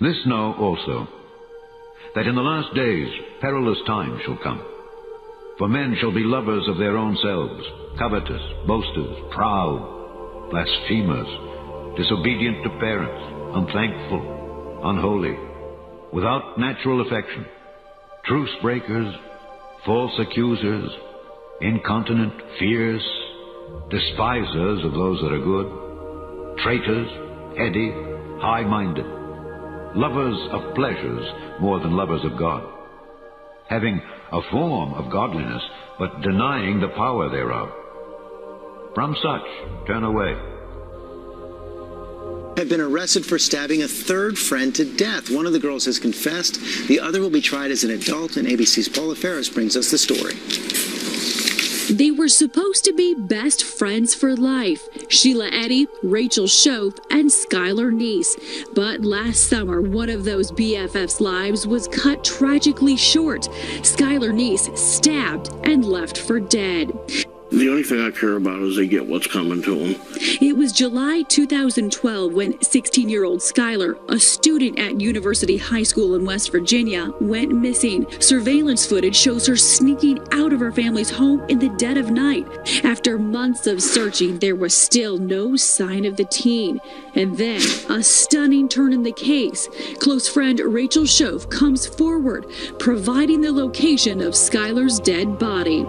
This know also, that in the last days perilous times shall come. For men shall be lovers of their own selves, covetous, boasters, proud, blasphemers, disobedient to parents, unthankful, unholy, without natural affection, truce breakers, false accusers, incontinent, fierce, despisers of those that are good, traitors, heady, high-minded, lovers of pleasures more than lovers of God, having a form of godliness, but denying the power thereof. From such turn away. Have been arrested for stabbing a third friend to death. One of the girls has confessed. The other will be tried as an adult, and ABC's Paula Ferris brings us the story. They were supposed to be best friends for life, Sheila Eddy, Rachel Shoaf, and Skylar Neese. But last summer, one of those BFFs' lives was cut tragically short. Skylar Neese stabbed and left for dead. The only thing I care about is they get what's coming to them. It was July 2012 when 16-year-old Skylar, a student at University High School in West Virginia, went missing. Surveillance footage shows her sneaking out of her family's home in the dead of night. After months of searching, there was still no sign of the teen. And then, a stunning turn in the case. Close friend Rachel Shoaf comes forward, providing the location of Skylar's dead body.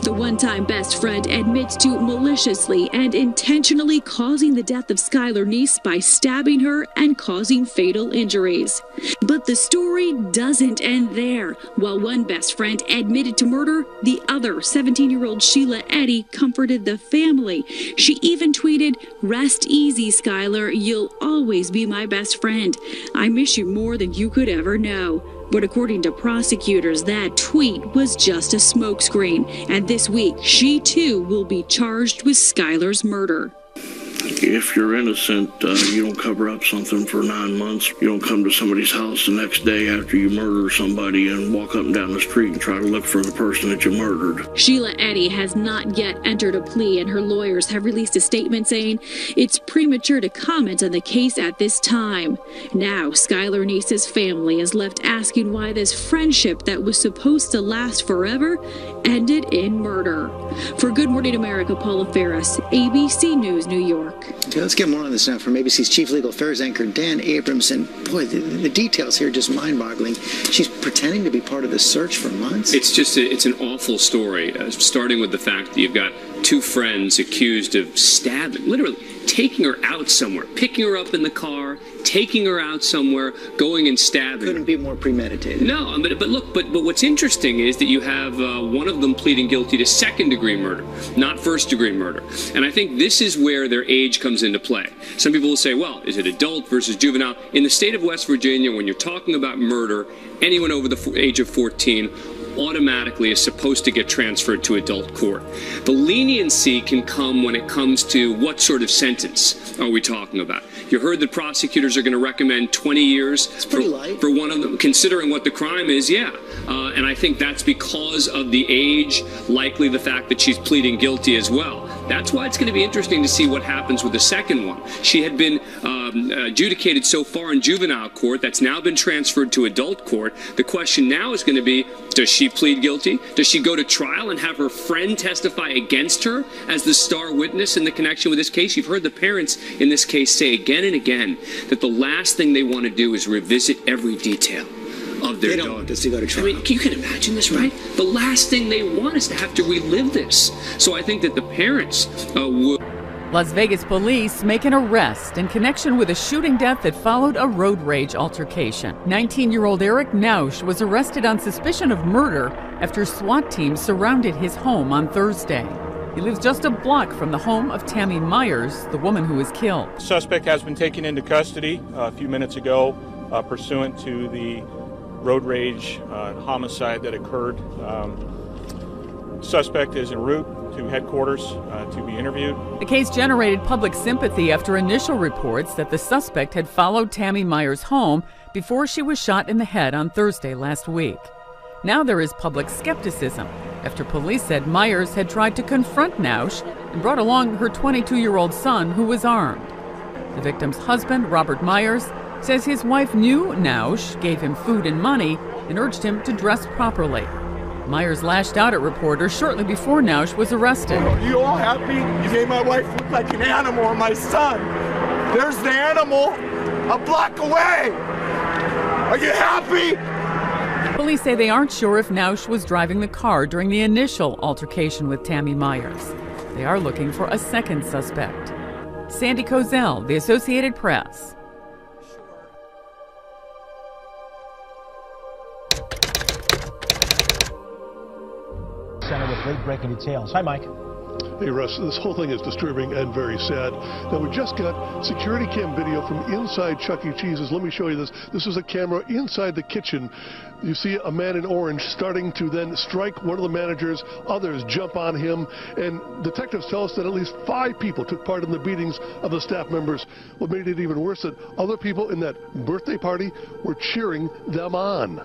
The one-time best friend admits to maliciously and intentionally causing the death of Skylar Neese by stabbing her and causing fatal injuries. But the story doesn't end there. While one best friend admitted to murder, the other, 17-year-old Sheila Eddy, comforted the family. She even tweeted, "Rest easy, Skylar. You'll always be my best friend. I miss you more than you could ever know." But according to prosecutors, that tweet was just a smokescreen. And this week, she too will be charged with Skylar's murder. If you're innocent, you don't cover up something for 9 months. You don't come to somebody's house the next day after you murder somebody and walk up and down the street and try to look for the person that you murdered. Sheila Eddy has not yet entered a plea, and her lawyers have released a statement saying it's premature to comment on the case at this time. Now, Skylar Neese's family is left asking why this friendship that was supposed to last forever ended in murder. For Good Morning America, Paula Ferris, ABC News, New York. Okay, let's get more on this now from ABC's Chief Legal Affairs anchor, Dan Abramson. Boy, the details here are just mind-boggling. She's pretending to be part of the search for months. It's an awful story, starting with the fact that you've got two friends accused of stabbing, literally taking her out somewhere, picking her up in the car, taking her out somewhere, going and stabbing her. Couldn't be more premeditated. No, but what's interesting is that you have one of them pleading guilty to second-degree murder, not first-degree murder. And I think this is where their age comes into play. Some people will say, well, is it adult versus juvenile? In the state of West Virginia, when you're talking about murder, anyone over the age of 14 automatically is supposed to get transferred to adult court. The leniency can come when it comes to what sort of sentence are we talking about. You heard that prosecutors are going to recommend 20 years for one of them, considering what the crime is, yeah. And I think that's because of the age, likely the fact that she's pleading guilty as well. That's why it's going to be interesting to see what happens with the second one. She had been adjudicated so far in juvenile court. That's now been transferred to adult court. The question now is going to be, does she plead guilty? Does she go to trial and have her friend testify against her as the star witness in the connection with this case? You've heard the parents in this case say again and again that the last thing they want to do is revisit every detail of their They don't want this to go to trial. I mean, you can imagine this, right? The last thing they want is to have to relive this. So I think that the parents would... Las Vegas police make an arrest in connection with a shooting death that followed a road rage altercation. 19-year-old Eric Nausch was arrested on suspicion of murder after SWAT teams surrounded his home on Thursday. He lives just a block from the home of Tammy Myers, the woman who was killed. The suspect has been taken into custody a few minutes ago pursuant to the road rage homicide that occurred. Suspect is en route to headquarters to be interviewed. The case generated public sympathy after initial reports that the suspect had followed Tammy Myers' home before she was shot in the head on Thursday last week. Now there is public skepticism after police said Myers had tried to confront Nausch and brought along her 22-year-old son who was armed. The victim's husband, Robert Myers, says his wife knew Nausch, gave him food and money, and urged him to dress properly. Myers lashed out at reporters shortly before Nausch was arrested. Are you all happy? You made my wife look like an animal, and my son. There's the animal a block away. Are you happy? Police say they aren't sure if Nausch was driving the car during the initial altercation with Tammy Myers. They are looking for a second suspect. Sandy Kozel, The Associated Press. Center with late-breaking details. Hi, Mike. Hey, Russ, this whole thing is disturbing and very sad. Now, we just got security cam video from inside Chuck E. Cheese's. Let me show you this. This is a camera inside the kitchen. You see a man in orange starting to then strike one of the managers. Others jump on him. And detectives tell us that at least 5 people took part in the beatings of the staff members. What made it even worse, that other people in that birthday party were cheering them on.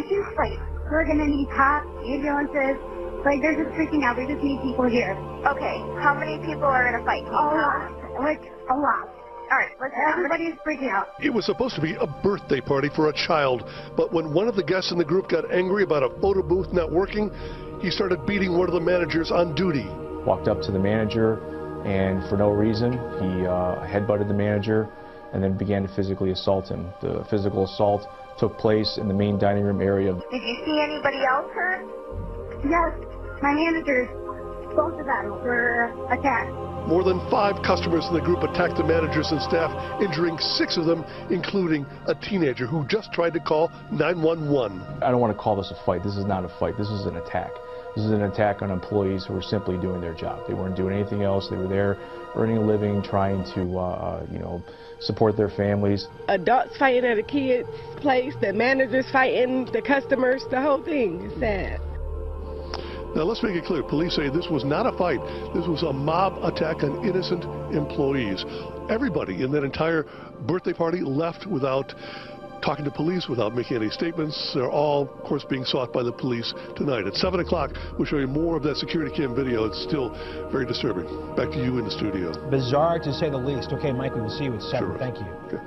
Just like, we're gonna need cops, ambulances. Like, they're just freaking out. We just need people here. Okay, how many people are in a fight? A lot. Like, a lot. All right, everybody's freaking out. It was supposed to be a birthday party for a child, but when one of the guests in the group got angry about a photo booth not working, he started beating one of the managers on duty. Walked up to the manager, and for no reason, he headbutted the manager and then began to physically assault him. The physical assault took place in the main dining room area. Did you see anybody else hurt? Yes, my managers, both of them were attacked. More than 5 customers in the group attacked the managers and staff, injuring 6 of them, including a teenager who just tried to call 911. I don't want to call this a fight. This is not a fight. This is an attack. This is an attack on employees who were simply doing their job. They weren't doing anything else. They were there earning a living, trying to, support their families. Adults fighting at a kid's place, the managers fighting the customers, the whole thing is sad. Now, let's make it clear. Police say this was not a fight. This was a mob attack on innocent employees. Everybody in that entire birthday party left without talking to police, without making any statements. They're all, of course, being sought by the police tonight. At 7 o'clock, we'll show you more of that security cam video. It's still very disturbing. Back to you in the studio. Bizarre, to say the least. Okay, Mike, we will see you at 7. Sure. Thank you. Okay.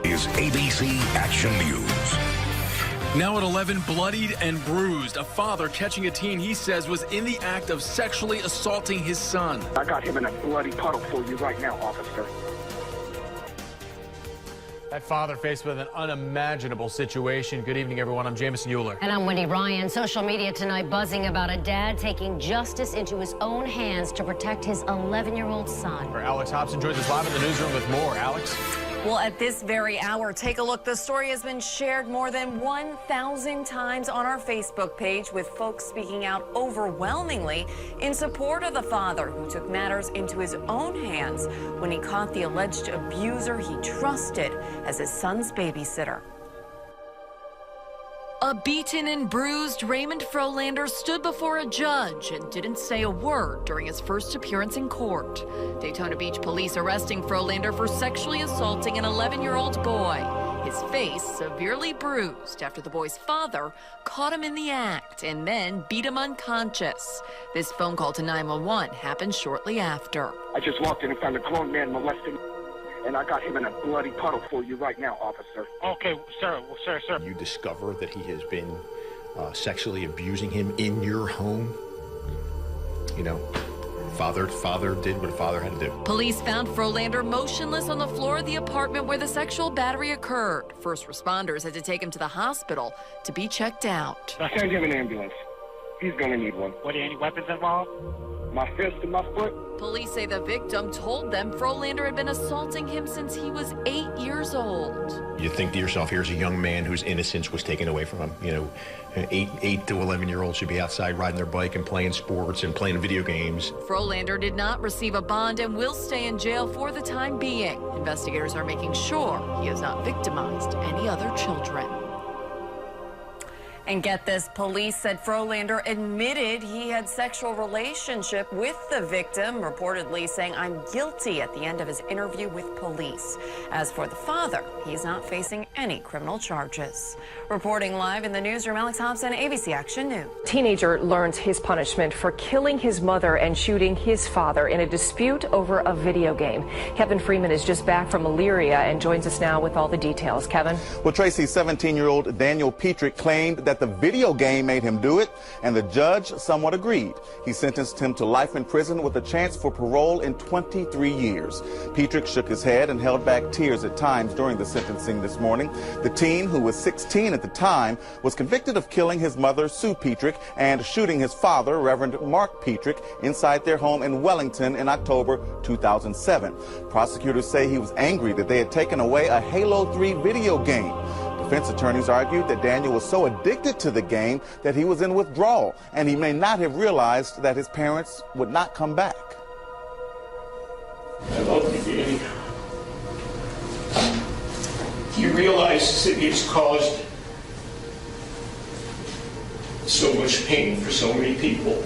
Is ABC Action News. Now at 11, bloodied and bruised, a father catching a teen he says was in the act of sexually assaulting his son. I got him in a bloody puddle for you right now, officer. That father faced with an unimaginable situation. Good evening, everyone. I'm Jameson Euler. And I'm Wendy Ryan. Social media tonight buzzing about a dad taking justice into his own hands to protect his 11-year-old son. Our Alex Hobson joins us live in the newsroom with more. Alex? Well, at this very hour, take a look. The story has been shared more than 1,000 times on our Facebook page, with folks speaking out overwhelmingly in support of the father who took matters into his own hands when he caught the alleged abuser he trusted as his son's babysitter. A beaten and bruised Raymond Frolander stood before a judge and didn't say a word during his first appearance in court. Daytona Beach police arresting Frolander for sexually assaulting an 11-year-old boy. His face severely bruised after the boy's father caught him in the act and then beat him unconscious. This phone call to 911 happened shortly after. I just walked in and found a grown man molesting, and I got him in a bloody puddle for you right now, officer. Okay, sir. You discover that he has been sexually abusing him in your home. You know, father did what a father had to do. Police found Frolander motionless on the floor of the apartment where the sexual battery occurred. First responders had to take him to the hospital to be checked out. I sent him an ambulance. He's gonna need one. Were there any weapons involved? My fist and my foot. Police say the victim told them Frolander had been assaulting him since he was 8 years old. You think to yourself, here's a young man whose innocence was taken away from him. You know, 8 to 11-year-olds should be outside riding their bike and playing sports and playing video games. Frolander did not receive a bond and will stay in jail for the time being. Investigators are making sure he has not victimized any other children. And get this, police said Frolander admitted he had sexual relationship with the victim, reportedly saying, "I'm guilty," at the end of his interview with police. As for the father, he's not facing any criminal charges. Reporting live in the newsroom, Alex Hobson, ABC Action News. Teenager learns his punishment for killing his mother and shooting his father in a dispute over a video game. Kevin Freeman is just back from Elyria and joins us now with all the details. Kevin? Well, Tracy, 17-year-old Daniel Petrick claimed that the video game made him do it, and the judge somewhat agreed. He sentenced him to life in prison with a chance for parole in 23 years. Petrick shook his head and held back tears at times during the sentencing this morning. The teen, who was 16 at the time, was convicted of killing his mother, Sue Petrick, and shooting his father, Reverend Mark Petrick, inside their home in Wellington in October 2007. Prosecutors say he was angry that they had taken away a Halo 3 video game. Defense attorneys argued that Daniel was so addicted to the game that he was in withdrawal, and he may not have realized that his parents would not come back. I love you, Danny. He realizes that he's caused so much pain for so many people.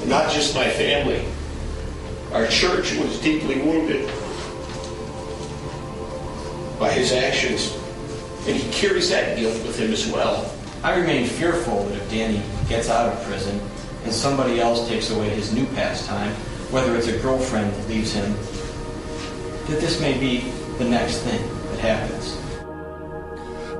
Not just my family. Our church was deeply wounded by his actions, and he carries that guilt with him as well. I remain fearful that if Danny gets out of prison and somebody else takes away his new pastime, whether it's a girlfriend that leaves him, that this may be the next thing that happens.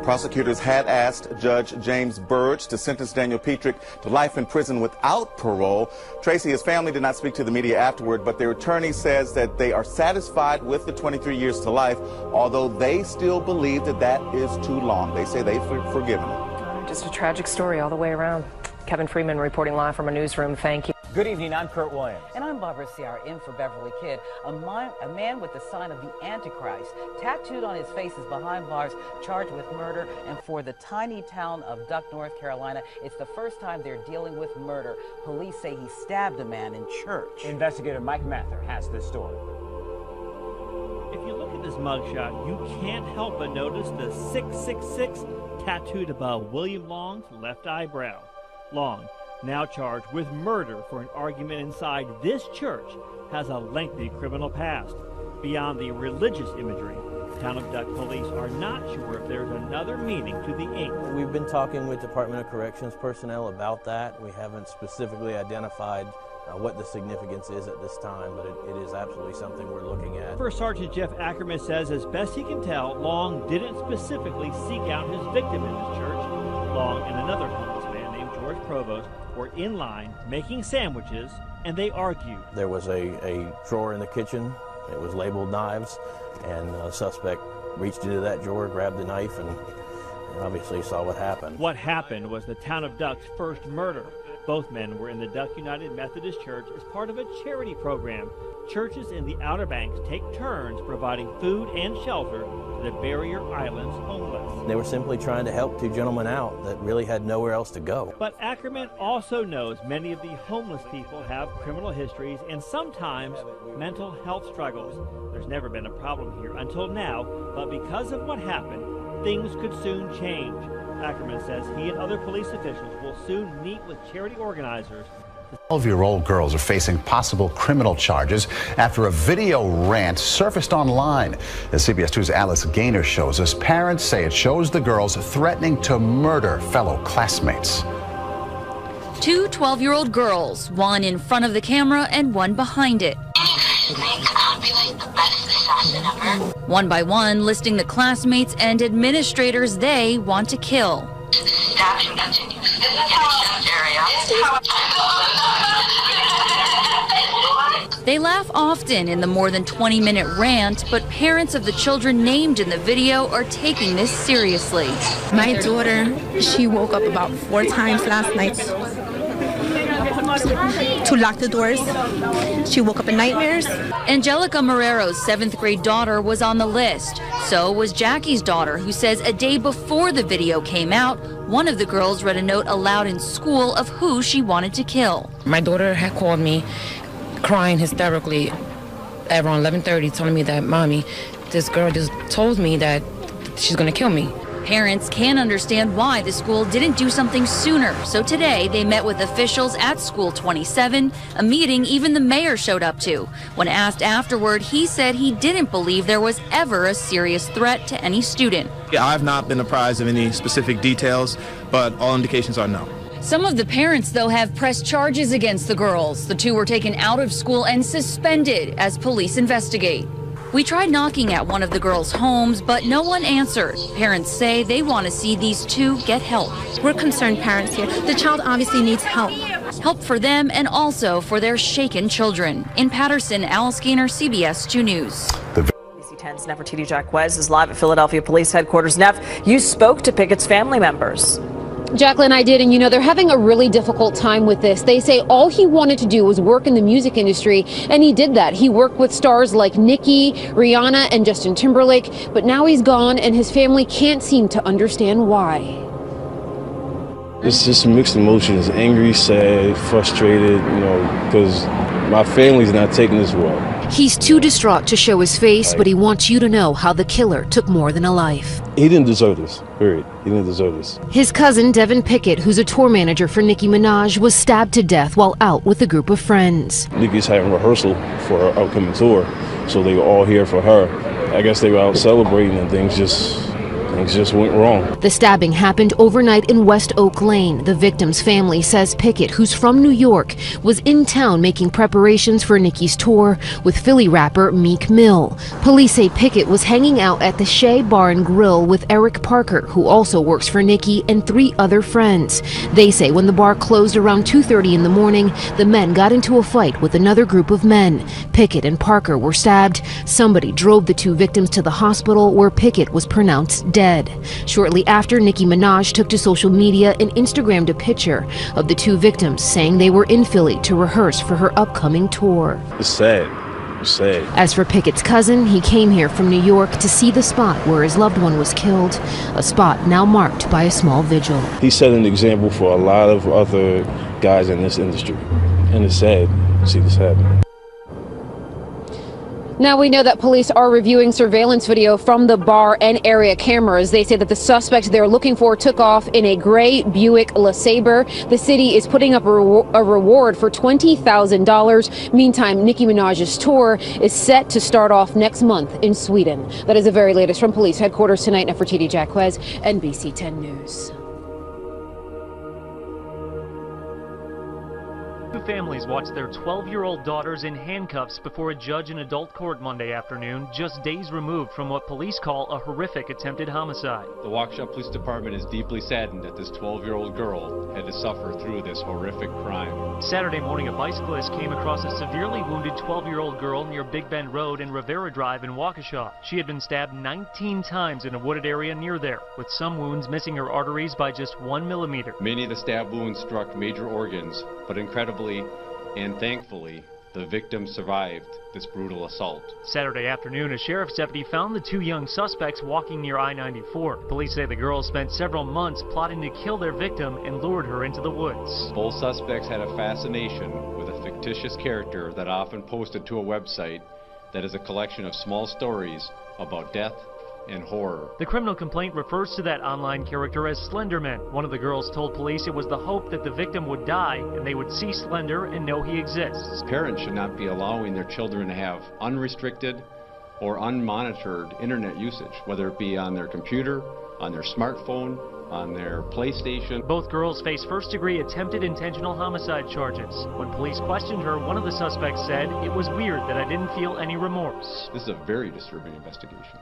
Prosecutors had asked Judge James Burge to sentence Daniel Petrick to life in prison without parole. Tracy, his family did not speak to the media afterward, but their attorney says that they are satisfied with the 23 years to life, although they still believe that that is too long. They say they've forgiven him. Just a tragic story all the way around. Kevin Freeman reporting live from a newsroom. Thank you. Good evening, I'm Kurt Williams. And I'm Barbara Ciara, in for Beverly Kidd. A man with the sign of the Antichrist tattooed on his face is behind bars, charged with murder. And for the tiny town of Duck, North Carolina, it's the first time they're dealing with murder. Police say he stabbed a man in church. Investigator Mike Mather has this story. If you look at this mugshot, you can't help but notice the 666 tattooed above William Long's left eyebrow. Long, now charged with murder for an argument inside this church, has a lengthy criminal past. Beyond the religious imagery, Town of Duck police are not sure if there's another meaning to the ink. We've been talking with Department of Corrections personnel about that. We haven't specifically identified what the significance is at this time, but it is absolutely something we're looking at. First Sergeant Jeff Ackerman says, as best he can tell, Long didn't specifically seek out his victim in this church. Long and another homeless man named George Provost were in line making sandwiches, and they argued. There was a drawer in the kitchen. It was labeled knives, and the suspect reached into that drawer, grabbed the knife, and obviously saw what happened. What happened was the Town of Duck's first murder. Both men were in the Duck United Methodist Church as part of a charity program. Churches in the Outer Banks take turns providing food and shelter to the Barrier Islands homeless. They were simply trying to help two gentlemen out that really had nowhere else to go. But Ackerman also knows many of the homeless people have criminal histories and sometimes mental health struggles. There's never been a problem here until now, but because of what happened, things could soon change. Ackerman says he and other police officials will soon meet with charity organizers. 12-year-old girls are facing possible criminal charges after a video rant surfaced online. As CBS 2's Alice Gaynor shows us, parents say it shows the girls threatening to murder fellow classmates. Two 12-year-old girls, one in front of the camera and one behind it. I'll be like the best assassin ever. One by one, listing the classmates and administrators they want to kill. Stabbing continues in this area. They laugh often in the more than 20-minute rant, but parents of the children named in the video are taking this seriously. My daughter, she woke up about 4 times last night to lock the doors. She woke up in nightmares. Angelica Marrero's 7th grade daughter was on the list. So was Jackie's daughter, who says a day before the video came out, one of the girls read a note aloud in school of who she wanted to kill. My daughter had called me crying hysterically at around 11:30, telling me that, Mommy, this girl just told me that she's going to kill me. Parents can't understand why the school didn't do something sooner, so today they met with officials at School 27, a meeting even the mayor showed up to. When asked afterward, he said he didn't believe there was ever a serious threat to any student. I've not been apprised of any specific details, but all indications are no. Some of the parents, though, have pressed charges against the girls. The two were taken out of school and suspended as police investigate. We tried knocking at one of the girls' homes, but no one answered. Parents say they want to see these two get help. We're concerned parents here. The child obviously needs help. Help for them and also for their shaken children. In Patterson, Alice Gaynor, CBS 2 News. ABC 10's Nefertiti Jacquez is live at Philadelphia Police Headquarters. Neff, you spoke to Pickett's family members. Jacqueline, I did, and you know, they're having a really difficult time with this. They say all he wanted to do was work in the music industry, and he did that. He worked with stars like Nicki, Rihanna, and Justin Timberlake, but now he's gone, and his family can't seem to understand why. It's just mixed emotions, angry, sad, frustrated, you know, because my family's not taking this well. He's too distraught to show his face, but he wants you to know how the killer took more than a life. He didn't deserve this, period. He didn't deserve this. His cousin, Devin Pickett, who's a tour manager for Nicki Minaj, was stabbed to death while out with a group of friends. Nicki's having rehearsal for her upcoming tour, so they were all here for her. I guess they were out celebrating and things just went wrong. The stabbing happened overnight in West Oak Lane. The victim's family says Pickett, who's from New York, was in town making preparations for Nicki's tour with Philly rapper Meek Mill. Police say Pickett was hanging out at the Shea Bar and Grill with Eric Parker, who also works for Nicki, and 3 other friends. They say when the bar closed around 2:30 in the morning, the men got into a fight with another group of men. Pickett and Parker were stabbed. Somebody drove the 2 victims to the hospital where Pickett was pronounced dead. Shortly after, Nicki Minaj took to social media and Instagrammed a picture of the 2 victims, saying they were in Philly to rehearse for her upcoming tour. It's sad. It's sad. As for Pickett's cousin, he came here from New York to see the spot where his loved one was killed, a spot now marked by a small vigil. He set an example for a lot of other guys in this industry, and it's sad to see this happen. Now we know that police are reviewing surveillance video from the bar and area cameras. They say that the suspect they're looking for took off in a gray Buick LeSabre. The city is putting up a reward for $20,000. Meantime, Nicki Minaj's tour is set to start off next month in Sweden. That is the very latest from police headquarters tonight. Nefertiti Jacquez, NBC 10 News. Families watched their 12-year-old daughters in handcuffs before a judge in adult court Monday afternoon, just days removed from what police call a horrific attempted homicide. The Waukesha Police Department is deeply saddened that this 12-year-old girl had to suffer through this horrific crime. Saturday morning, a bicyclist came across a severely wounded 12-year-old girl near Big Bend Road and Rivera Drive in Waukesha. She had been stabbed 19 times in a wooded area near there, with some wounds missing her arteries by just 1 millimeter. Many of the stab wounds struck major organs, but incredibly and thankfully, the victim survived this brutal assault. Saturday afternoon, a sheriff's deputy found the 2 young suspects walking near I-94. Police say the girls spent several months plotting to kill their victim and lured her into the woods. Both suspects had a fascination with a fictitious character that often posted to a website that is a collection of small stories about death and horror. The criminal complaint refers to that online character as Slenderman. One of the girls told police it was the hope that the victim would die and they would see Slender and know he exists. Parents should not be allowing their children to have unrestricted or unmonitored internet usage, whether it be on their computer, on their smartphone, on their PlayStation. Both girls face first-degree attempted intentional homicide charges. When police questioned her, one of the suspects said, "It was weird that I didn't feel any remorse." This is a very disturbing investigation.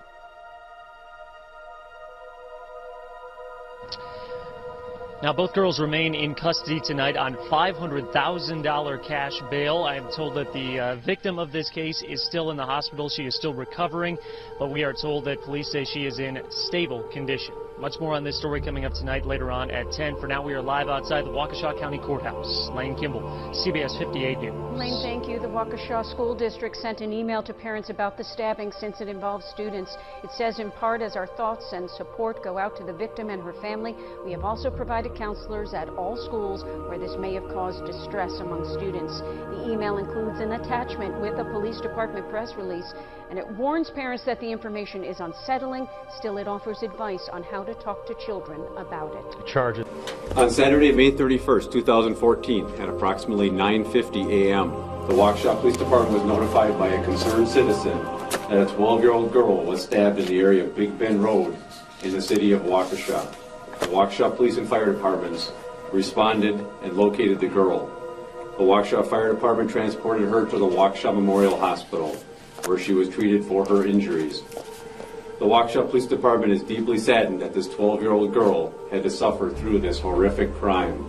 Now, both girls remain in custody tonight on $500,000 cash bail. I am told that the victim of this case is still in the hospital. She is still recovering, but we are told that police say she is in stable condition. Much more on this story coming up tonight later on at 10. For now, we are live outside the Waukesha County Courthouse. Lane Kimball, CBS 58 News. Lane, thank you. The Waukesha School District sent an email to parents about the stabbing since it involves students. It says, in part, as our thoughts and support go out to the victim and her family, we have also provided counselors at all schools where this may have caused distress among students. The email includes an attachment with a police department press release, and it warns parents that the information is unsettling. Still, it offers advice on how to to talk to children about it. Charges. On Saturday, May 31st, 2014, at approximately 9:50 a.m., the Waukesha Police Department was notified by a concerned citizen that a 12-year-old girl was stabbed in the area of Big Bend Road in the city of Waukesha. The Waukesha Police and Fire Departments responded and located the girl. The Waukesha Fire Department transported her to the Waukesha Memorial Hospital, where she was treated for her injuries. The Waukesha Police Department is deeply saddened that this 12-year-old girl had to suffer through this horrific crime.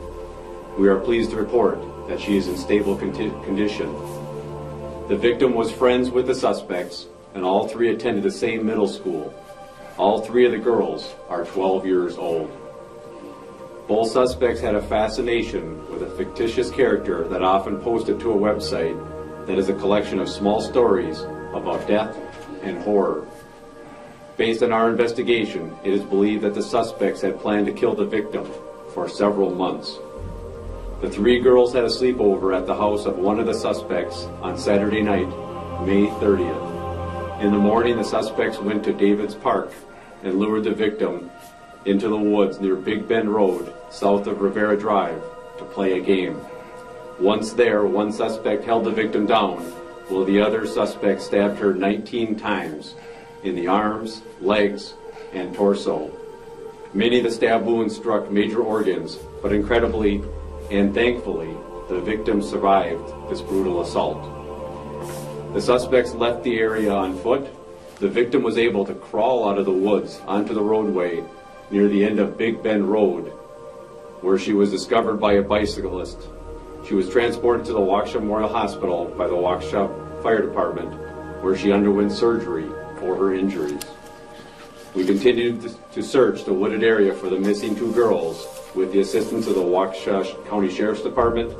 We are pleased to report that she is in stable condition. The victim was friends with the suspects, and all three attended the same middle school. All three of the girls are 12 years old. Both suspects had a fascination with a fictitious character that often posted to a website that is a collection of small stories about death and horror. Based on our investigation, it is believed that the suspects had planned to kill the victim for several months. The three girls had a sleepover at the house of one of the suspects on Saturday night, May 30th. In the morning, the suspects went to David's Park and lured the victim into the woods near Big Bend Road, south of Rivera Drive, to play a game. Once there, one suspect held the victim down, while the other suspect stabbed her 19 times in the arms, legs, and torso. Many of the stab wounds struck major organs, but incredibly and thankfully, the victim survived this brutal assault. The suspects left the area on foot. The victim was able to crawl out of the woods onto the roadway near the end of Big Bend Road, where she was discovered by a bicyclist. She was transported to the Waukesha Memorial Hospital by the Waukesha Fire Department, where she underwent surgery for her injuries. We continued to search the wooded area for the missing two girls with the assistance of the Waukesha County Sheriff's Department,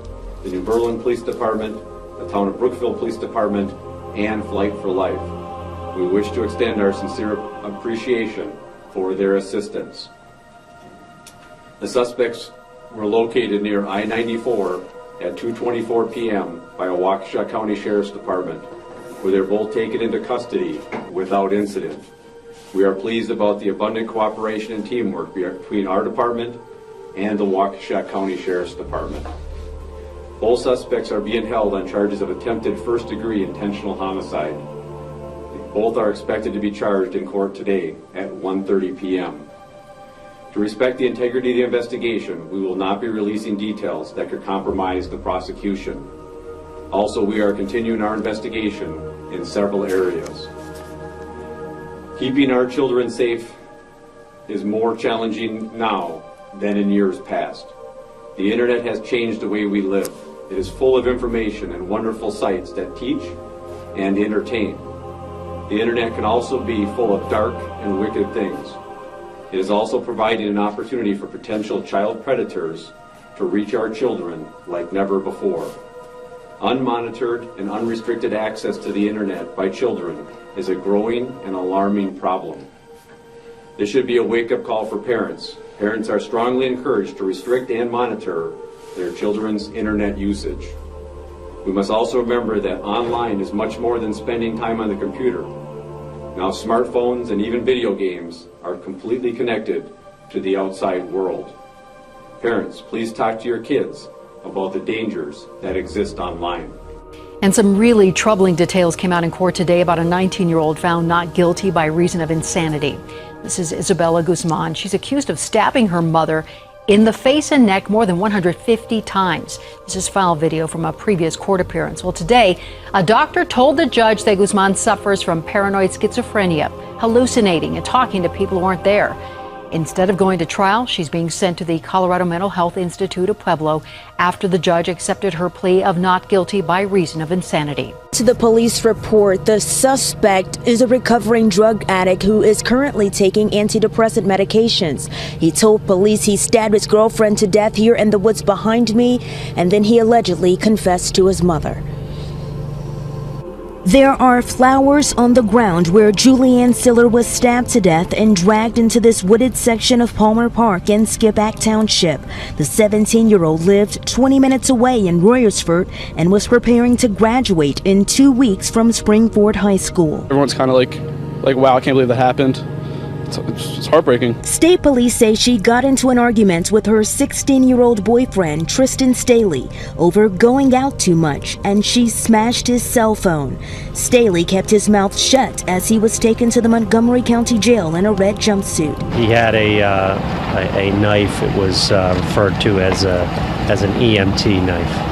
the New Berlin Police Department, the Town of Brookville Police Department, and Flight for Life. We wish to extend our sincere appreciation for their assistance. The suspects were located near I-94 at 2:24 p.m. by a Waukesha County Sheriff's Department, where they were both taken into custody without incident. We are pleased about the abundant cooperation and teamwork between our department and the Waukesha County Sheriff's Department. Both suspects are being held on charges of attempted first-degree intentional homicide. Both are expected to be charged in court today at 1:30 p.m. To respect the integrity of the investigation, we will not be releasing details that could compromise the prosecution. Also, we are continuing our investigation in several areas. Keeping our children safe is more challenging now than in years past. The internet has changed the way we live. It is full of information and wonderful sites that teach and entertain. The internet can also be full of dark and wicked things. It is also providing an opportunity for potential child predators to reach our children like never before. Unmonitored and unrestricted access to the internet by children is a growing and alarming problem. This should be a wake-up call for parents. Parents are strongly encouraged to restrict and monitor their children's internet usage. We must also remember that online is much more than spending time on the computer. Now smartphones and even video games are completely connected to the outside world. Parents, please talk to your kids about the dangers that exist online. And some really troubling details came out in court today about a 19-year-old found not guilty by reason of insanity. This is Isabella Guzman. She's accused of stabbing her mother in the face and neck more than 150 times. This is file video from a previous court appearance. Well, today, a doctor told the judge that Guzman suffers from paranoid schizophrenia, hallucinating and talking to people who aren't there. Instead of going to trial, she's being sent to the Colorado Mental Health Institute of Pueblo after the judge accepted her plea of not guilty by reason of insanity. To the police report, the suspect is a recovering drug addict who is currently taking antidepressant medications. He told police he stabbed his girlfriend to death here in the woods behind me, and then he allegedly confessed to his mother. There are flowers on the ground where Julianne Siller was stabbed to death and dragged into this wooded section of Palmer Park in Skipack Township. The 17-year-old lived 20 minutes away in Royersford and was preparing to graduate in 2 weeks from Springford High School. Everyone's kind of like, wow, I can't believe that happened. It's heartbreaking. State police say she got into an argument with her 16-year-old boyfriend, Tristan Staley, over going out too much, and she smashed his cell phone. Staley kept his mouth shut as he was taken to the Montgomery County Jail in a red jumpsuit. He had a knife. It was referred to as an EMT knife.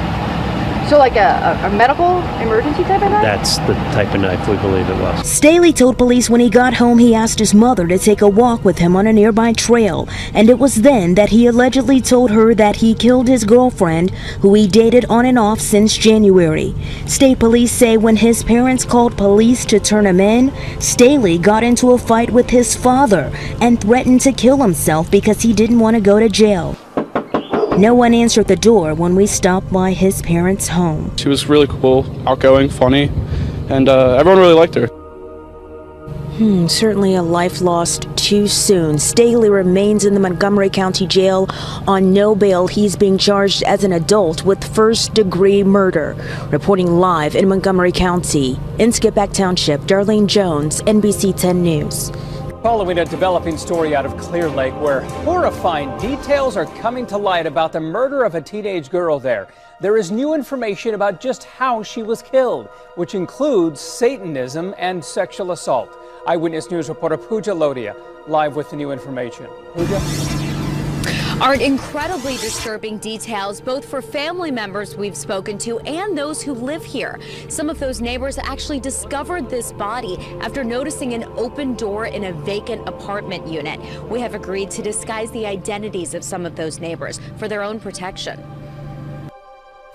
So like a medical emergency type of knife? That's the type of knife we believe it was. Staley told police when he got home he asked his mother to take a walk with him on a nearby trail, and it was then that he allegedly told her that he killed his girlfriend, who he dated on and off since January. State police say when his parents called police to turn him in, Staley got into a fight with his father and threatened to kill himself because he didn't want to go to jail. No one answered the door when we stopped by his parents' home. She was really cool, outgoing, funny, and everyone really liked her. Certainly a life lost too soon. Staley remains in the Montgomery County Jail on no bail. He's being charged as an adult with first-degree murder. Reporting live in Montgomery County, in Skippack Township, Darlene Jones, NBC 10 News. Following a developing story out of Clear Lake where horrifying details are coming to light about the murder of a teenage girl there. There is new information about just how she was killed, which includes Satanism and sexual assault. Eyewitness News reporter Pooja Lodia live with the new information. Pooja? Art, incredibly disturbing details, both for family members we've spoken to and those who live here. Some of those neighbors actually discovered this body after noticing an open door in a vacant apartment unit. We have agreed to disguise the identities of some of those neighbors for their own protection.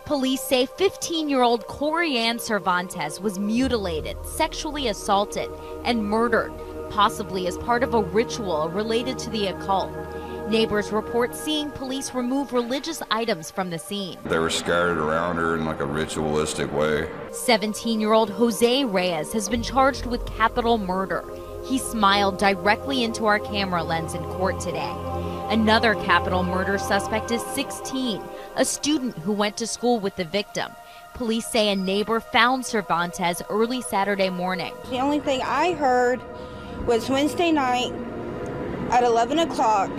Police say 15-year-old Corianne Cervantes was mutilated, sexually assaulted, and murdered, possibly as part of a ritual related to the occult. Neighbors report seeing police remove religious items from the scene. They were scattered around her in like a ritualistic way. 17-year-old Jose Reyes has been charged with capital murder. He smiled directly into our camera lens in court today. Another capital murder suspect is 16, a student who went to school with the victim. Police say a neighbor found Cervantes early Saturday morning. The only thing I heard was Wednesday night at 11 o'clock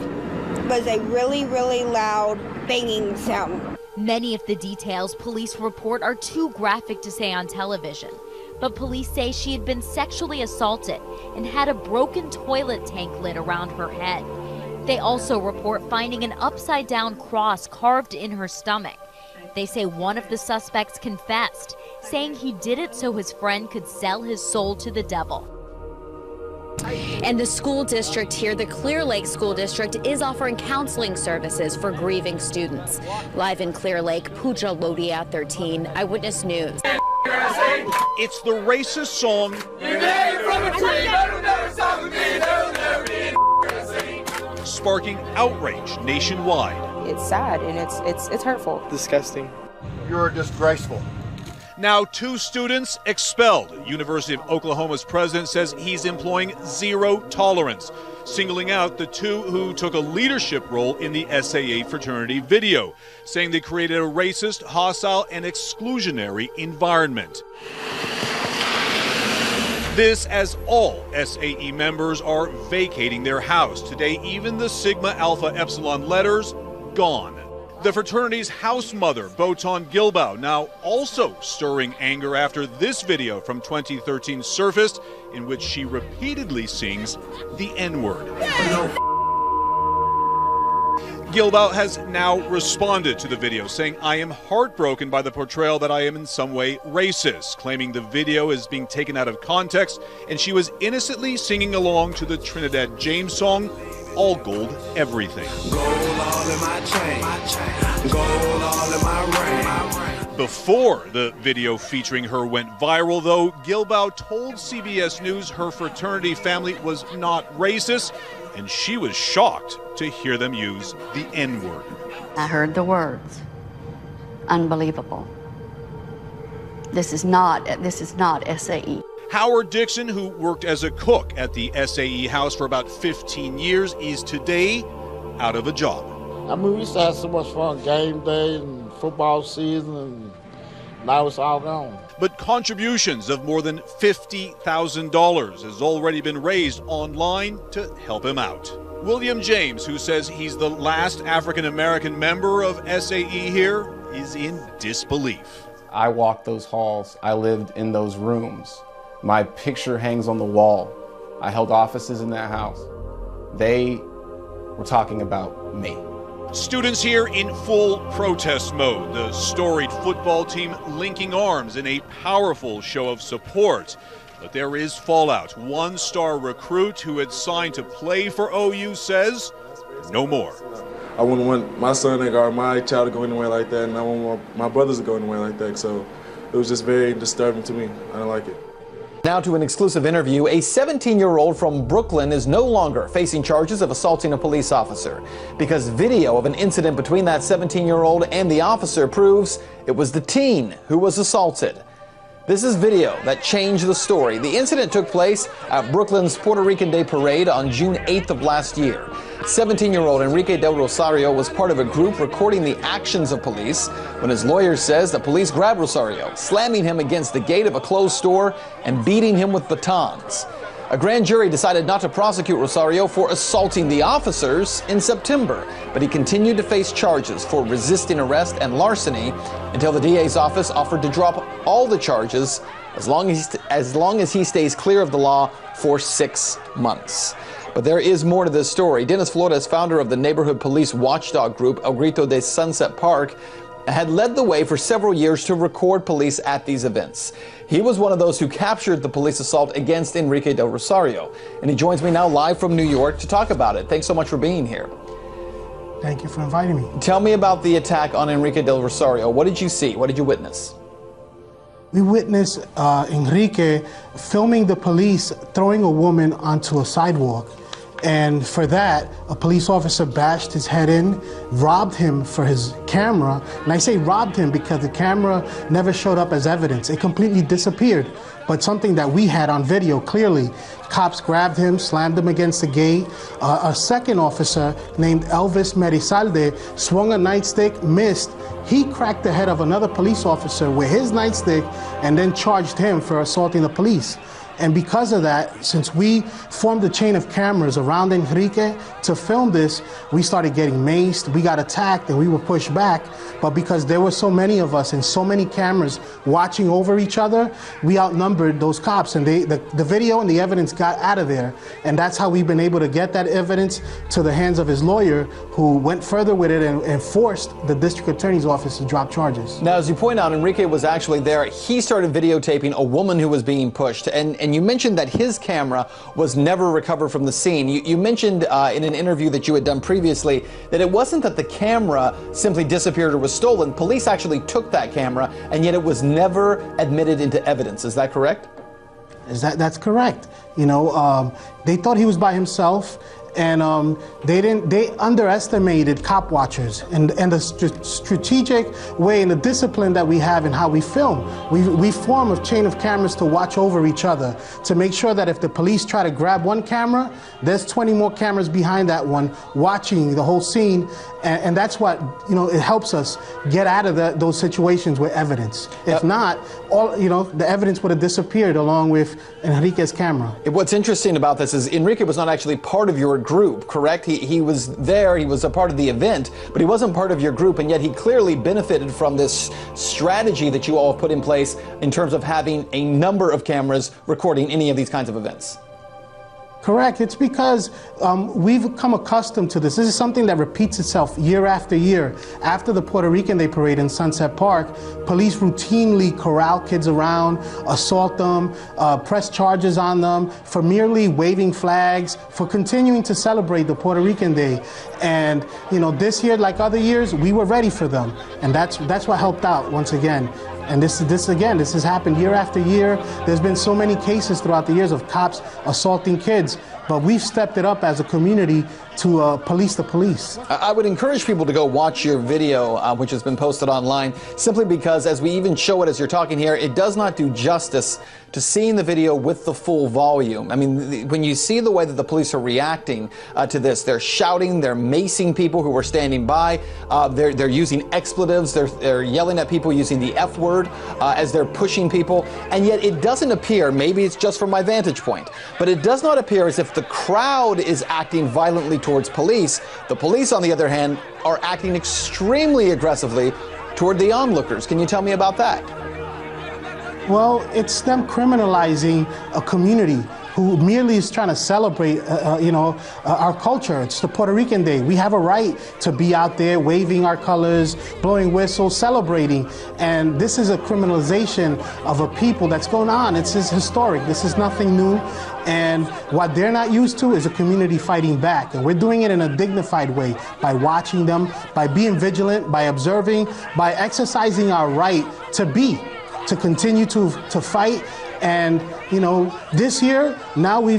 was a really, really loud banging sound. Many of the details police report are too graphic to say on television, but police say she had been sexually assaulted and had a broken toilet tank lid around her head. They also report finding an upside-down cross carved in her stomach. They say one of the suspects confessed, saying he did it so his friend could sell his soul to the devil. And the school district here, the Clear Lake School District, is offering counseling services for grieving students. Live in Clear Lake, Pooja Lodia, 13, Eyewitness News. It's the racist song. Sparking outrage nationwide. It's sad and it's hurtful. Disgusting. You're disgraceful. Now 2 students expelled. University of Oklahoma's president says he's employing zero tolerance, singling out the 2 who took a leadership role in the SAA fraternity video, saying they created a racist, hostile, and exclusionary environment. This as all SAE members are vacating their house. Today, even the Sigma Alpha Epsilon letters gone. The fraternity's house mother, Botan Gilbow, now also stirring anger after this video from 2013 surfaced, in which she repeatedly sings the N-word. Gilbow has now responded to the video, saying, "I am heartbroken by the portrayal that I am in some way racist," claiming the video is being taken out of context, and she was innocently singing along to the Trinidad James song, "All Gold, Everything." Gold all in my chain, gold all in my ring. Before the video featuring her went viral, though, Gilbow told CBS News her fraternity family was not racist, and she was shocked to hear them use the N-word. I heard the words. Unbelievable. This is not SAE. Howard Dixon, who worked as a cook at the SAE house for about 15 years, is today out of a job. I mean, we used to have so much fun game day and football season, and now it's all gone. but contributions of more than $50,000 has already been raised online to help him out. William James, who says he's the last African-American member of SAE here, is in disbelief. I walked those halls. I lived in those rooms. My picture hangs on the wall. I held offices in that house. They were talking about me. Students here in full protest mode. The storied football team linking arms in a powerful show of support. But there is fallout. One-star recruit who had signed to play for OU says no more. I wouldn't want my son or my child to go anywhere like that, and I wouldn't want my brothers to go anywhere like that. So it was just very disturbing to me. I don't like it. Now to an exclusive interview. A 17-year-old from Brooklyn is no longer facing charges of assaulting a police officer because video of an incident between that 17-year-old and the officer proves it was the teen who was assaulted. This is video that changed the story. The incident took place at Brooklyn's Puerto Rican Day Parade on June 8th of last year. 17-year-old Enrique Del Rosario was part of a group recording the actions of police when his lawyer says the police grabbed Rosario, slamming him against the gate of a closed store and beating him with batons. A grand jury decided not to prosecute Rosario for assaulting the officers in September, but he continued to face charges for resisting arrest and larceny until the DA's office offered to drop all the charges as long as he stays clear of the law for 6 months. But there is more to this story. Dennis Flores, founder of the neighborhood police watchdog group El Grito de Sunset Park, had led the way for several years to record police at these events. He was one of those who captured the police assault against Enrique Del Rosario. And he joins me now live from New York to talk about it. Thanks so much for being here. Thank you for inviting me. Tell me about the attack on Enrique Del Rosario. What did you see? What did you witness? We witnessed Enrique filming the police throwing a woman onto a sidewalk. And for that, a police officer bashed his head in, robbed him for his camera. And I say robbed him because the camera never showed up as evidence. It completely disappeared. But something that we had on video clearly. Cops grabbed him, slammed him against the gate. A second officer named Elvis Merizalde swung a nightstick, missed. He cracked the head of another police officer with his nightstick and then charged him for assaulting the police. And because of that, since we formed a chain of cameras around Enrique to film this, we started getting maced, we got attacked, and we were pushed back. But because there were so many of us and so many cameras watching over each other, we outnumbered those cops, and the video and the evidence got out of there. And that's how we've been able to get that evidence to the hands of his lawyer, who went further with it and forced the district attorney's office to drop charges. Now, as you point out, Enrique was actually there. He started videotaping a woman who was being pushed, and you mentioned that his camera was never recovered from the scene. You mentioned in an interview that you had done previously that it wasn't that the camera simply disappeared or was stolen. Police actually took that camera, and yet it was never admitted into evidence. Is that correct? That's correct. You know, they thought he was by himself. And they underestimated cop watchers and the strategic way and the discipline that we have in how we film. We form a chain of cameras to watch over each other to make sure that if the police try to grab one camera, there's 20 more cameras behind that one watching the whole scene. And that's what, you know, it helps us get out of those situations with evidence. If not, the evidence would have disappeared along with Enrique's camera. What's interesting about this is Enrique was not actually part of your group, correct? He was there, he was a part of the event, but he wasn't part of your group, and yet he clearly benefited from this strategy that you all have put in place in terms of having a number of cameras recording any of these kinds of events. Correct. It's because we've become accustomed to this. This is something that repeats itself year after year. After the Puerto Rican Day Parade in Sunset Park, police routinely corral kids around, assault them, press charges on them for merely waving flags, for continuing to celebrate the Puerto Rican Day. And, you know, this year, like other years, we were ready for them. And that's what helped out once again. And this has happened year after year. There's been so many cases throughout the years of cops assaulting kids, but we've stepped it up as a community to police the police. I would encourage people to go watch your video, which has been posted online, simply because as we even show it as you're talking here, it does not do justice to seeing the video with the full volume. I mean, when you see the way that the police are reacting to this, they're shouting, they're macing people who are standing by, they're using expletives, they're yelling at people using the F word. forward as they're pushing people, and yet it doesn't appear, maybe it's just from my vantage point, but it does not appear as if the crowd is acting violently towards police. The police, on the other hand, are acting extremely aggressively toward the onlookers. Can you tell me about that? Well, it's them criminalizing a community who merely is trying to celebrate, our culture. It's the Puerto Rican Day. We have a right to be out there waving our colors, blowing whistles, celebrating. And this is a criminalization of a people that's going on. It's just historic. This is nothing new. And what they're not used to is a community fighting back. And we're doing it in a dignified way by watching them, by being vigilant, by observing, by exercising our right to continue to fight. And this year now we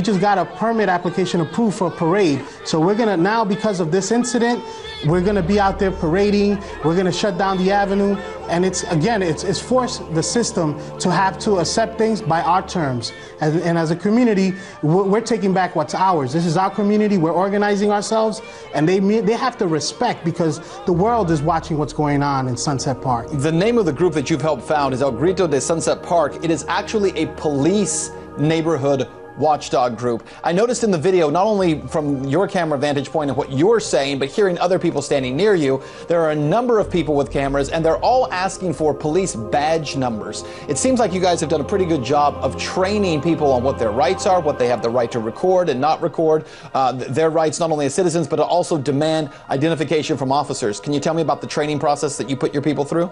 just got a permit application approved for a parade. So we're gonna now, because of this incident, we're gonna be out there parading. We're gonna shut down the avenue, and it's forced the system to have to accept things by our terms. And as a community, we're taking back what's ours. This is our community. We're organizing ourselves, and they have to respect, because the world is watching what's going on in Sunset Park. The name of the group that you've helped found is El Grito de Sunset Park. It is actually a police neighborhood watchdog group. I noticed in the video, not only from your camera vantage point and what you're saying, but hearing other people standing near you, there are a number of people with cameras, and they're all asking for police badge numbers. It seems like you guys have done a pretty good job of training people on what their rights are, what they have the right to record and not record, their rights not only as citizens, but to also demand identification from officers. Can you tell me about the training process that you put your people through?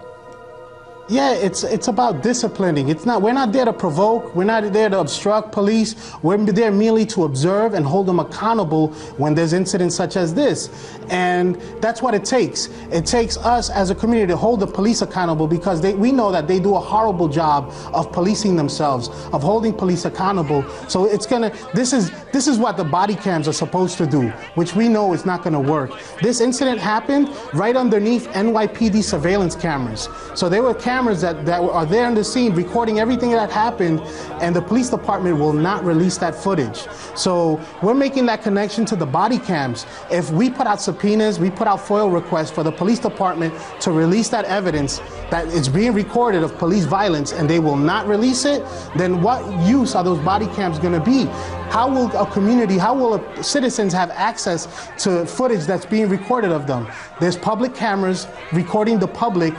Yeah, it's about disciplining. We're not there to provoke. We're not there to obstruct police. We're there merely to observe and hold them accountable when there's incidents such as this. And that's what it takes. It takes us as a community to hold the police accountable, because we know that they do a horrible job of policing themselves, of holding police accountable. So this is what the body cams are supposed to do, which we know is not gonna work. This incident happened right underneath NYPD surveillance cameras. So there were cameras that are there on the scene recording everything that happened, and the police department will not release that footage. So we're making that connection to the body cams. If we put out subpoenas, we put out FOIL requests for the police department to release that evidence that is being recorded of police violence, and they will not release it, then what use are those body cams going to be? How will citizens have access to footage that's being recorded of them? There's public cameras recording the public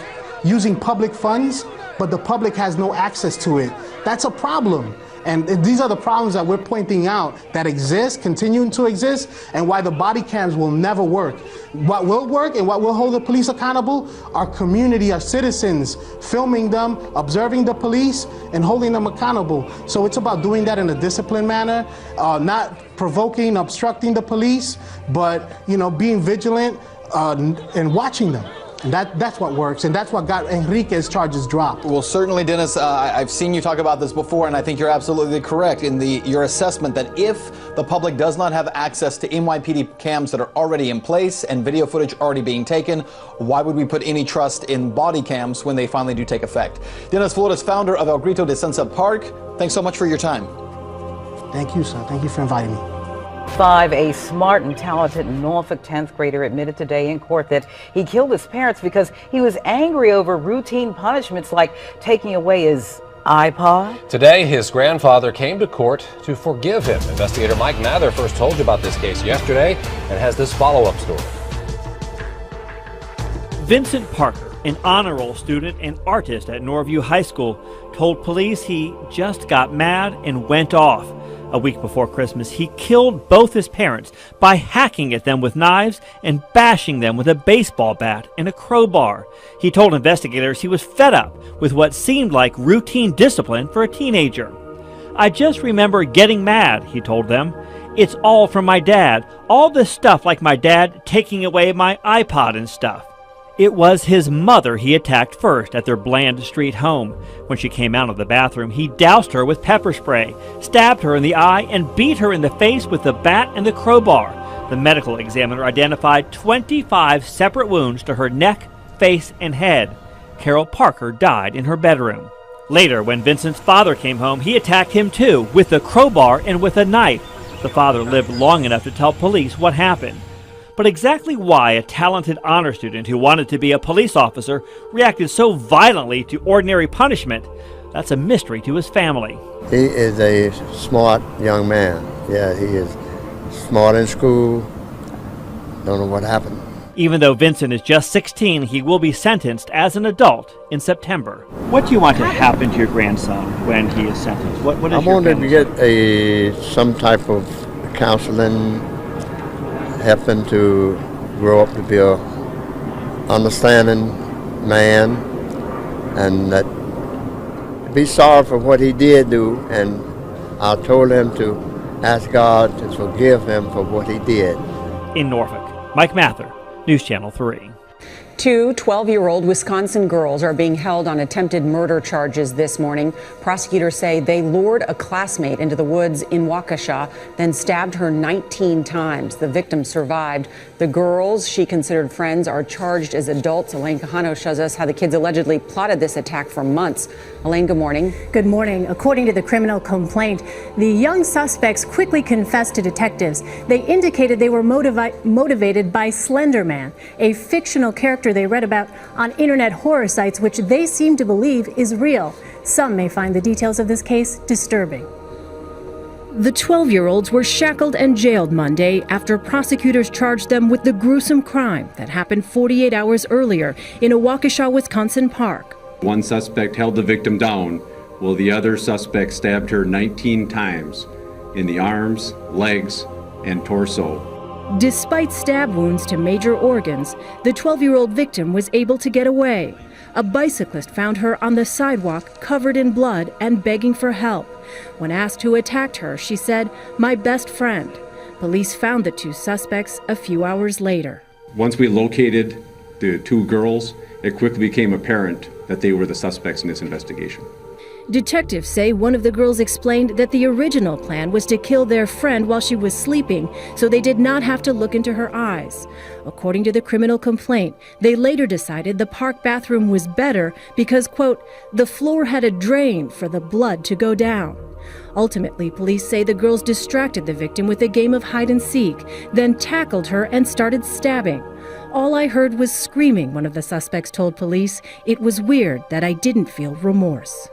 using public funds, but the public has no access to it. That's a problem. And these are the problems that we're pointing out that exist, continuing to exist, and why the body cams will never work. What will work and what will hold the police accountable? Our community, our citizens, filming them, observing the police, and holding them accountable. So it's about doing that in a disciplined manner, not provoking, obstructing the police, but being vigilant and watching them. And that's what works, and that's what got Enrique's charges dropped. Well, certainly, Dennis, I've seen you talk about this before, and I think you're absolutely correct in your assessment that if the public does not have access to NYPD cams that are already in place and video footage already being taken, why would we put any trust in body cams when they finally do take effect? Dennis Flores, founder of El Grito de Sunset Park, thanks so much for your time. Thank you, sir. Thank you for inviting me. A smart and talented Norfolk 10th grader admitted today in court that he killed his parents because he was angry over routine punishments like taking away his iPod. Today, his grandfather came to court to forgive him. Investigator Mike Mather first told you about this case yesterday and has this follow-up story. Vincent Parker, an honor roll student and artist at Norview High School, told police he just got mad and went off. A week before Christmas, he killed both his parents by hacking at them with knives and bashing them with a baseball bat and a crowbar. He told investigators he was fed up with what seemed like routine discipline for a teenager. "I just remember getting mad," he told them. "It's all from my dad. All this stuff like my dad taking away my iPod and stuff." It was his mother he attacked first at their Bland Street home. When she came out of the bathroom, he doused her with pepper spray, stabbed her in the eye, and beat her in the face with the bat and the crowbar. The medical examiner identified 25 separate wounds to her neck, face, and head. Carol Parker died in her bedroom. Later, when Vincent's father came home, he attacked him too, with a crowbar and with a knife. The father lived long enough to tell police what happened. But exactly why a talented honor student who wanted to be a police officer reacted so violently to ordinary punishment, that's a mystery to his family. He is a smart young man. Yeah, he is smart in school. Don't know what happened. Even though Vincent is just 16, he will be sentenced as an adult in September. What do you want to happen to your grandson when he is sentenced? What is I your wanted to family get some type of counseling, help him to grow up to be a understanding man, and that be sorry for what he did do. And I told him to ask God to forgive him for what he did. In Norfolk, Mike Mather, News Channel 3. Two 12-year-old Wisconsin girls are being held on attempted murder charges this morning. Prosecutors say they lured a classmate into the woods in Waukesha, then stabbed her 19 times. The victim survived. The girls, she considered friends, are charged as adults. Elaine Cajano shows us how the kids allegedly plotted this attack for months. Elaine, good morning. Good morning. According to the criminal complaint, the young suspects quickly confessed to detectives. They indicated they were motivated by Slender Man, a fictional character they read about on internet horror sites, which they seem to believe is real. Some may find the details of this case disturbing. The 12-year-olds were shackled and jailed Monday after prosecutors charged them with the gruesome crime that happened 48 hours earlier in a Waukesha, Wisconsin park. One suspect held the victim down, while the other suspect stabbed her 19 times in the arms, legs, and torso. Despite stab wounds to major organs, the 12-year-old victim was able to get away. A bicyclist found her on the sidewalk covered in blood and begging for help. When asked who attacked her, she said, "My best friend." Police found the two suspects a few hours later. Once we located the two girls, it quickly became apparent that they were the suspects in this investigation. Detectives say one of the girls explained that the original plan was to kill their friend while she was sleeping, so they did not have to look into her eyes. According to the criminal complaint, they later decided the park bathroom was better because, quote, the floor had a drain for the blood to go down. Ultimately, police say the girls distracted the victim with a game of hide and seek, then tackled her and started stabbing. "All I heard was screaming," one of the suspects told police. "It was weird that I didn't feel remorse."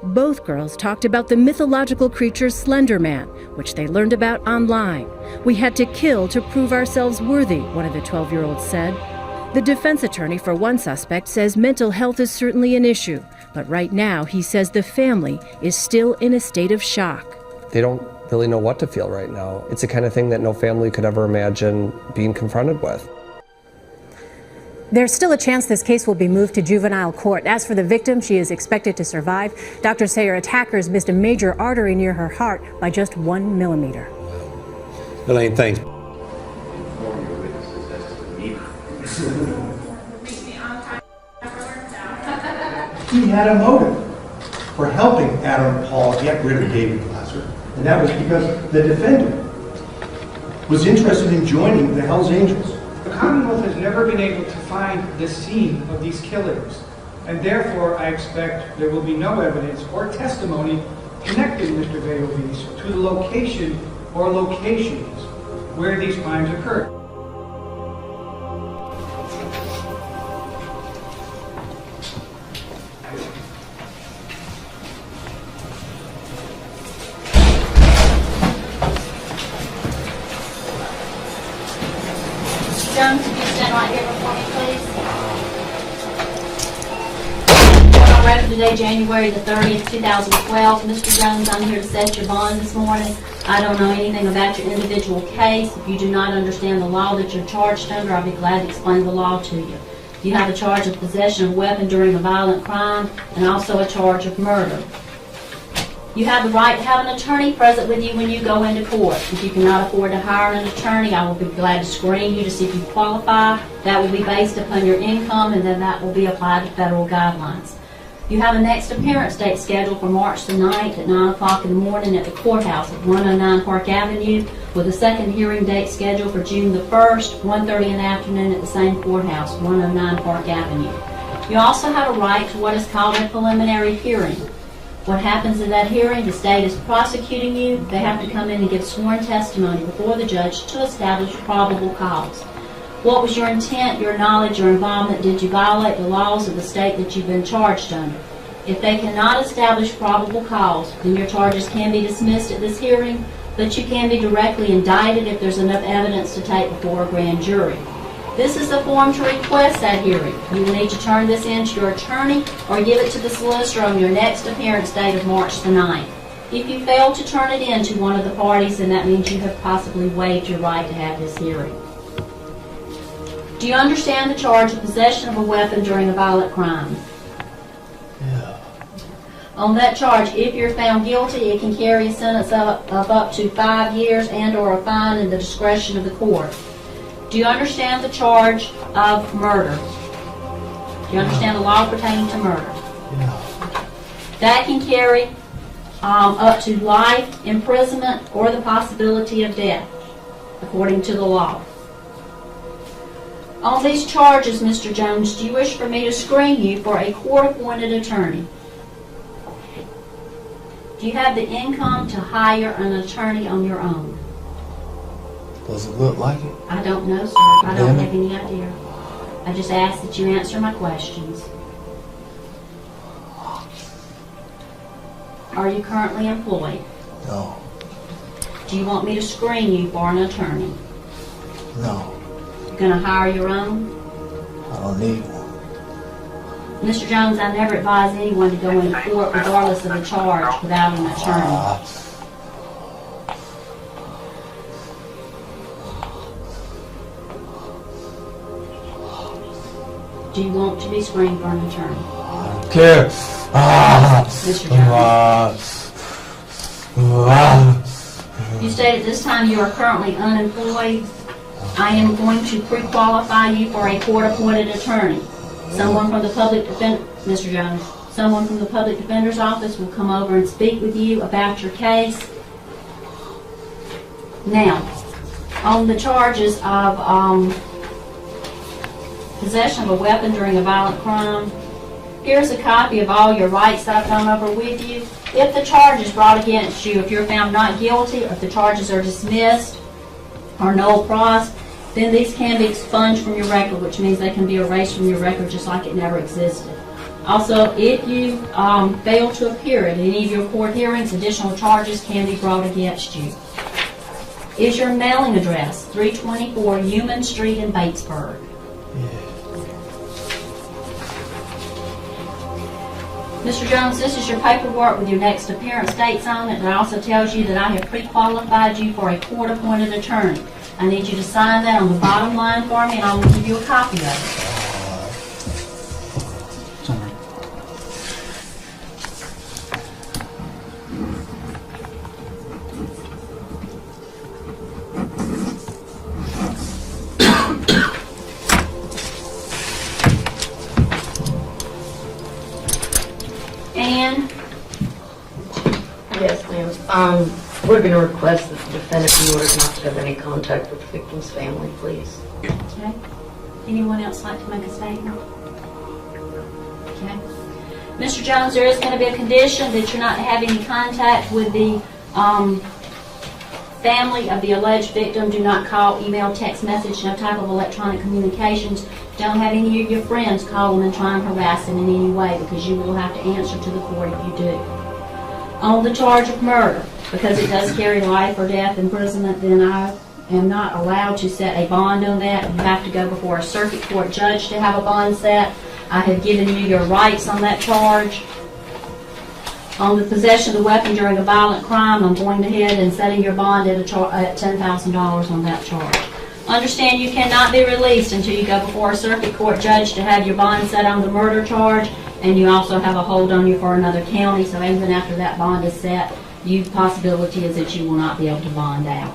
Both girls talked about the mythological creature Slender Man, which they learned about online. "We had to kill to prove ourselves worthy," one of the 12-year-olds said. The defense attorney for one suspect says mental health is certainly an issue, but right now he says the family is still in a state of shock. They don't really know what to feel right now. It's the kind of thing that no family could ever imagine being confronted with. There's still a chance this case will be moved to juvenile court. As for the victim, she is expected to survive. Doctors say her attackers missed a major artery near her heart by just 1 millimeter. Elaine, thanks. He had a motive for helping Adam Paul get rid of David Glasser, and that was because the defendant was interested in joining the Hells Angels. The Commonwealth has never been able to find the scene of these killings, and therefore I expect there will be no evidence or testimony connecting Mr. Beovis to the location or locations where these crimes occurred. Jones, could you stand right here before me, please? On record today, January the 30th, 2012. Mr. Jones, I'm here to set your bond this morning. I don't know anything about your individual case. If you do not understand the law that you're charged under, I'll be glad to explain the law to you. You have a charge of possession of a weapon during a violent crime and also a charge of murder. You have the right to have an attorney present with you when you go into court. If you cannot afford to hire an attorney, I will be glad to screen you to see if you qualify. That will be based upon your income, and then that will be applied to federal guidelines. You have a next appearance date scheduled for March the 9th at 9 o'clock in the morning at the courthouse at 109 Park Avenue, with a second hearing date scheduled for June the 1st, 1:30 in the afternoon at the same courthouse, 109 Park Avenue. You also have a right to what is called a preliminary hearing. What happens in that hearing, the state is prosecuting you. They have to come in and give sworn testimony before the judge to establish probable cause. What was your intent, your knowledge, your involvement? Did you violate the laws of the state that you've been charged under? If they cannot establish probable cause, then your charges can be dismissed at this hearing, but you can be directly indicted if there's enough evidence to take before a grand jury. This is the form to request that hearing. You will need to turn this in to your attorney or give it to the solicitor on your next appearance date of March the 9th. If you fail to turn it in to one of the parties, then that means you have possibly waived your right to have this hearing. Do you understand the charge of possession of a weapon during a violent crime? Yeah. On that charge, if you're found guilty, it can carry a sentence of up to 5 years and or a fine in the discretion of the court. Do you understand the charge of murder? Do you understand the law pertaining to murder? Yeah. That can carry up to life imprisonment or the possibility of death, according to the law. On these charges, Mr. Jones, do you wish for me to screen you for a court-appointed attorney? Do you have the income to hire an attorney on your own? Does it look like it? I don't know, sir. I don't have any idea. I just ask that you answer my questions. Are you currently employed? No. Do you want me to screen you for an attorney? No. You're going to hire your own? I don't need one. Mr. Jones, I never advise anyone to go into court regardless of the charge without an attorney. Do you want to be screened for an attorney? I don't care. Mr. Jones. You state at this time you are currently unemployed. I am going to pre-qualify you for a court-appointed attorney. Someone from the public Mr. Jones, someone from the public defender's office will come over and speak with you about your case. Now, on the charges of possession of a weapon during a violent crime, here's a copy of all your rights that I've gone over with you. If the charge is brought against you, if you're found not guilty, or if the charges are dismissed or null pros, then these can be expunged from your record, which means they can be erased from your record just like it never existed. Also, if you fail to appear at any of your court hearings, additional charges can be brought against you. Is your mailing address 324 Human Street in Batesburg? Mr. Jones, this is your paperwork with your next appearance dates on it. It also tells you that I have pre-qualified you for a court-appointed attorney. I need you to sign that on the bottom line for me, and I will give you a copy of it. Ann? Yes, ma'am. We're going to request that the defendant be ordered not to have any contact with the victim's family, please. Okay. Anyone else like to make a statement? Okay. Mr. Jones, there is going to be a condition that you're not to have any contact with the family of the alleged victim. Do not call, email, text message, no type of electronic communications. Don't have any of your friends call them and try and harass them in any way, because you will have to answer to the court if you do. On the charge of murder, because it does carry life or death imprisonment, then I am not allowed to set a bond on that. You have to go before a circuit court judge to have a bond set. I have given you your rights on that charge. On the possession of the weapon during a violent crime, I'm going ahead and setting your bond at $10,000 on that charge. Understand you cannot be released until you go before a circuit court judge to have your bond set on the murder charge, and you also have a hold on you for another county, so even after that bond is set, the possibility is that you will not be able to bond out.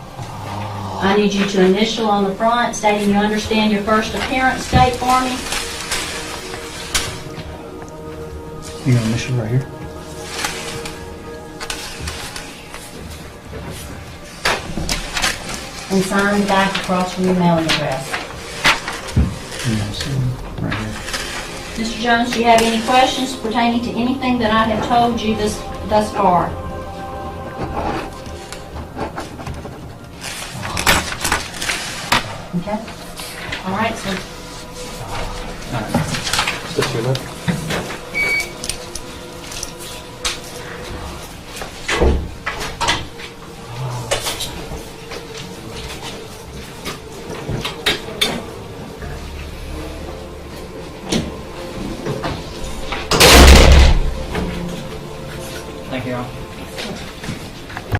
I need you to initial on the front stating you understand your first appearance date for me. You gonna initial right here? And sign the back across from your mailing address. Right here. Mr. Jones, do you have any questions pertaining to anything that I have told you thus far. Okay. All right, so. Just a 2 minutes.